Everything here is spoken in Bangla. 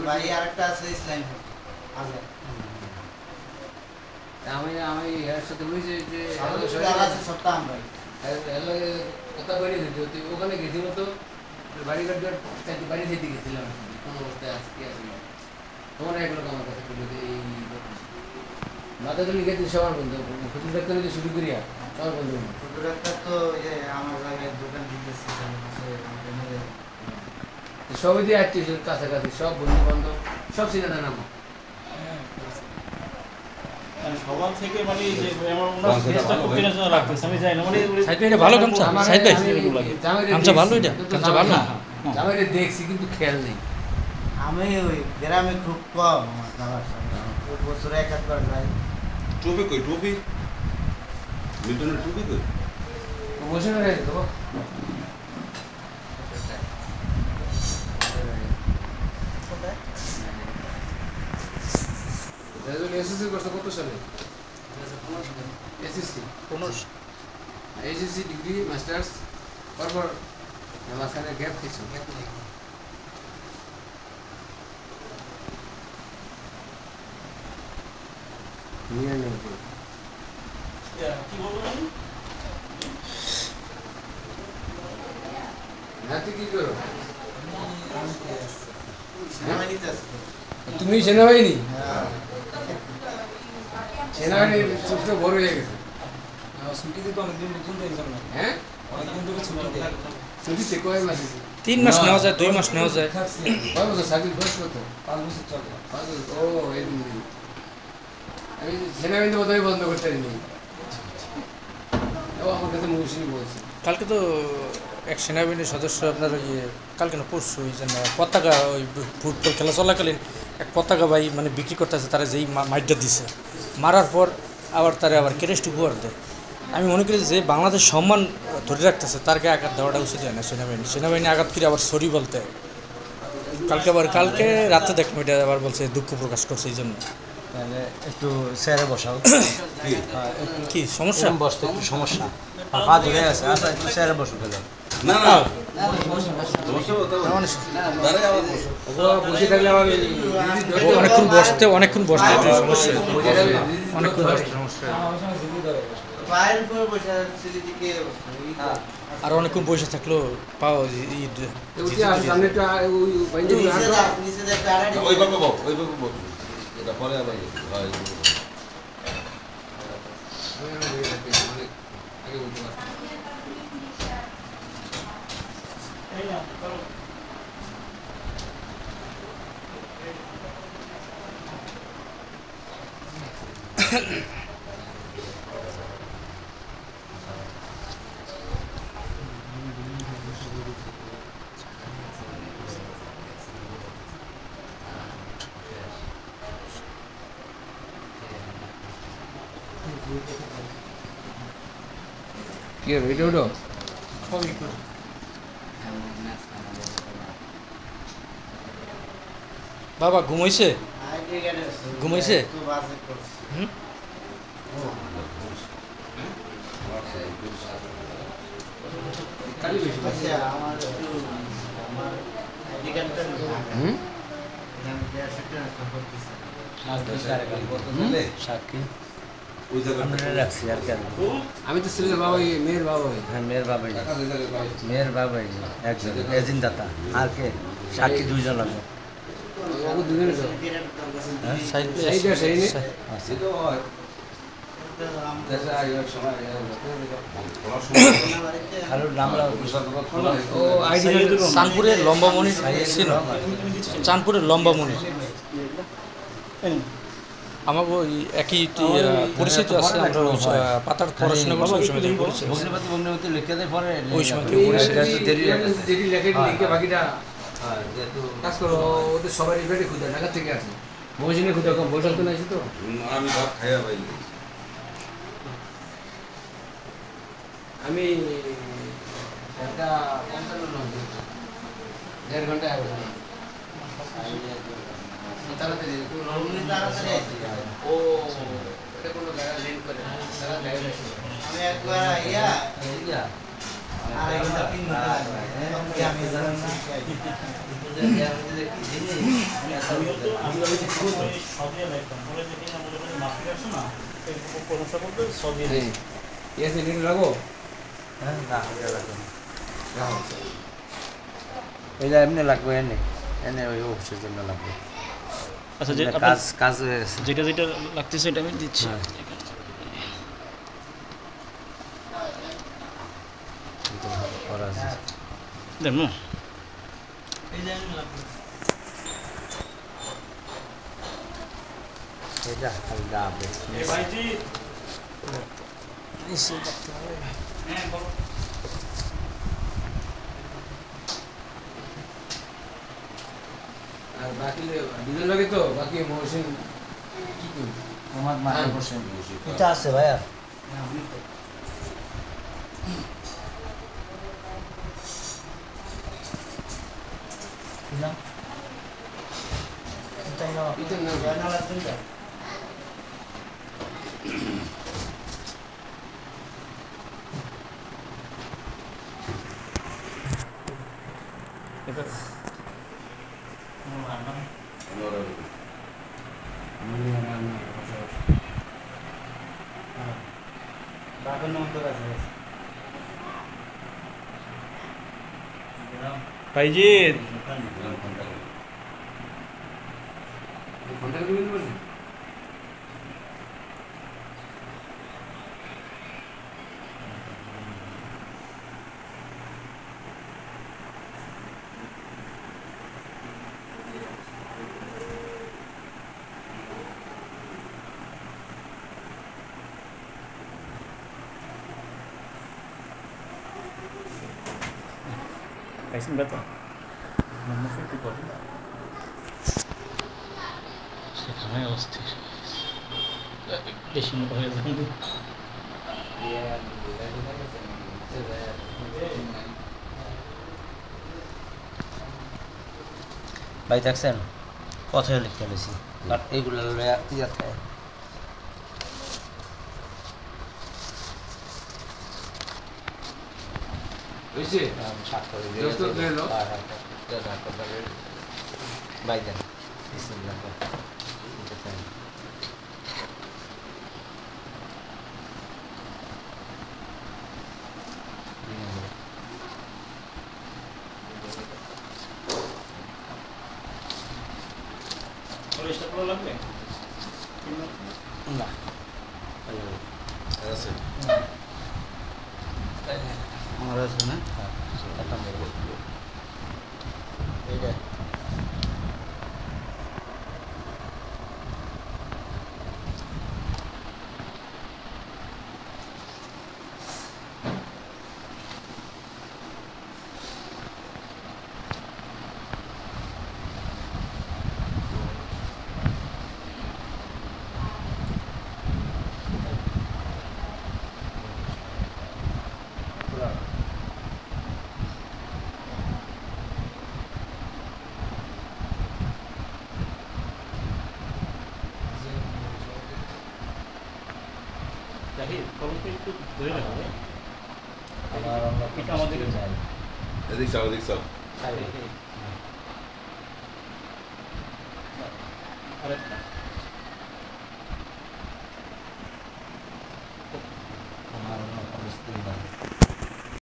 ভাই আরেকটা আছে ইসলাম আছে আমি আমি এর সাথে বুঝছি যে সপ্তাহ আমরা কথা বাড়ি দিতে ওখানে গেছিল তো বাড়ি ঘাট বাড়ি যেতে গেছিলাম কোনো অবস্থায় আজকে আসলাম তোমার এগুলো আমার কাছে এই মাথা তুমি গেছি সবার বন্ধু ফুটুল ডাক্তার শুরু করিয়া সবার বন্ধু ফুটুল ডাক্তার তো আমার জায়গায় দোকান দিতেছি সবই দিয়ে আসছি কাছাকাছি সব বন্ধু বান্ধব সব চিন্তা নাম সবার থেকে মানে যে আমার ওনার ফেসটা খুব কেনা লাগতেছে আমি জানি না মানে সাইড এটা ভালো গামছা সাইড ভাই গামছা ভালো এটা গামছা ভালো জামাইরে দেখছি কিন্তু খেয়াল নেই আমি ওই গ্রামে খুব কম আমার যাওয়ার সময় বছরে এক একবার যাই টুপি কই টুপি মিল্টনের টুপি কই বসে না রে তো এসএসসি করতে কত সালে এসএসসি 15 এসএসসি ডিগ্রি মাস্টার্স পরপর মাঝখানে গ্যাপ কিছু কি বলবেন নাতি কি করো সেনাবাহিনীতে আছে তুমি সেনাবাহিনী সেনাবাহিনী চুপটা বড় হয়ে গেছে ছুটিতে তো অনেকদিন নতুন এক্সাম না হ্যাঁ অনেকদিন ধরে ছুটিতে ছুটিতে কয় মাস 3 মাস নেওয়া যায় 2 মাস নেওয়া যায় কয় বছর চাকরি বয়স কত 5 বছর চলে ও এই আমি সেনাবাহিনী বোধহয় বন্ধ করতে পারিনি ও আমার কাছে মৌসুমি বলছে কালকে তো এক সেনাবাহিনীর সদস্য আপনার ইয়ে কালকে না পরশু ওই জন্য পতাকা ওই ফুটবল খেলা চলাকালীন এক পতাকা ভাই মানে বিক্রি করতেছে তারা যেই মাইটটা দিছে মারার পর আবার তারা আবার ক্রেস্ট উপহার দেয় আমি মনে করি যে বাংলাদেশ সম্মান ধরে রাখতেছে তারকে আঘাত দেওয়াটা উচিত হয় না সেনাবাহিনী আঘাত করে আবার সরি বলতে কালকে রাতে দেখলাম এটা আবার বলছে দুঃখ প্রকাশ করছে এই জন্য তাহলে একটু চেয়ারে বসাও কি সমস্যা বসতে একটু সমস্যা পা ধরে আছে আচ্ছা একটু চেয়ারে বসো গেলে না না বসে থাকলে আমার অনেকক্ষণ বসতে সমস্যা অনেকক্ষণ বসতে সমস্যা পায়ের উপরে বসে সিঁড়ি দিকে আর অনেকক্ষণ বসে থাকলো পাও নিচে দেখতে আড়াই ওইভাবে বল এটা পরে আবার হয় কি হবে এটা ওটা বাবা ঘুমাইছে ঘুমাইছে হুম সাক্ষী ওই আমরা রাখছি আর কেন আমি তো ছেলের বাবা মেয়ের বাবা হ্যাঁ মেয়ের বাবাই একজন এজেন্টদাতা আর কে সাক্ষী দুইজন আছে দুজনে তো হ্যাঁ সেইটা সেই নেই কারোর নাম ও আইডি চাঁদপুরের লম্বামণি ছিল চাঁদপুরের লম্বামণি আমাকে ওই একই পরিচিত আছে আমরা ওই পাতার পড়াশোনা করছি ওই সময় থেকে পরিচিত ভগ্নিপতি লিখে দেয় পরে ওই সময় থেকে পরিচিত যেটি লেখে লিখে বাকিটা কাজ করো ওদের সবাই রেডি খুঁজে ঢাকা থেকে আছে মহিষিনে খুঁজে কম বৈশাখ তো নাই তো আমি ভাত খাইয়া পাই আমি একটা 1.5 ঘন্টা আগে তাড়াতাড়ি ও এটা কোনো জায়গা লিঙ্ক করে তারা জায়গা আমি একবার আড়াই ঘন্টা 3 ঘন্টা লাগবে কি আমি জানি না আমি সদিয়ে লাগতাম পরে যেদিন আমাদের মাফি আসে না কোনো সকলকে সদিয়ে এই এসে লিন লাগো হ্যাঁ না এটা লাগবে না এটা এমনি লাগবে এনে এনে ওই অফিসের জন্য লাগবে আচ্ছা কাজ কাজ হয়ে গেছে যেটা যেটা লাগতেছে এটা আমি দিচ্ছি ওরা দেন না এটা খালি দাবে ভাইজি আর বাকি ডিজেল লাগে তো বাকি মহসিন কি করি তোমার মা হ্যাঁ। বসে এটা আছে ভাইয়া না এটাই না পিছন না জানালা দুইটা বাবার নাম তো আছে ভাইজি ঘন্টা করে দিতে পারছি পাইছেন ব্যথা একটু করে সেখানে অস্থির বেশি মোটা হয়ে যাবে ভাই দেখছেন পথে লিখতে গেছি আর এইগুলো ইয়াতে হয়েছে সাত করে দোস্ত নিয়ে নাও। ভাই দেন বিসমিল্লাহ পলিশটা পুরো লাগবে না আছে আমার আছে না একটা এইটা জাহিদ কলমটা একটু ধরে রাখবে আমার অন্য এটা আমাদের কাছে নাই এদিক চাও এদিক চাও আরেকটা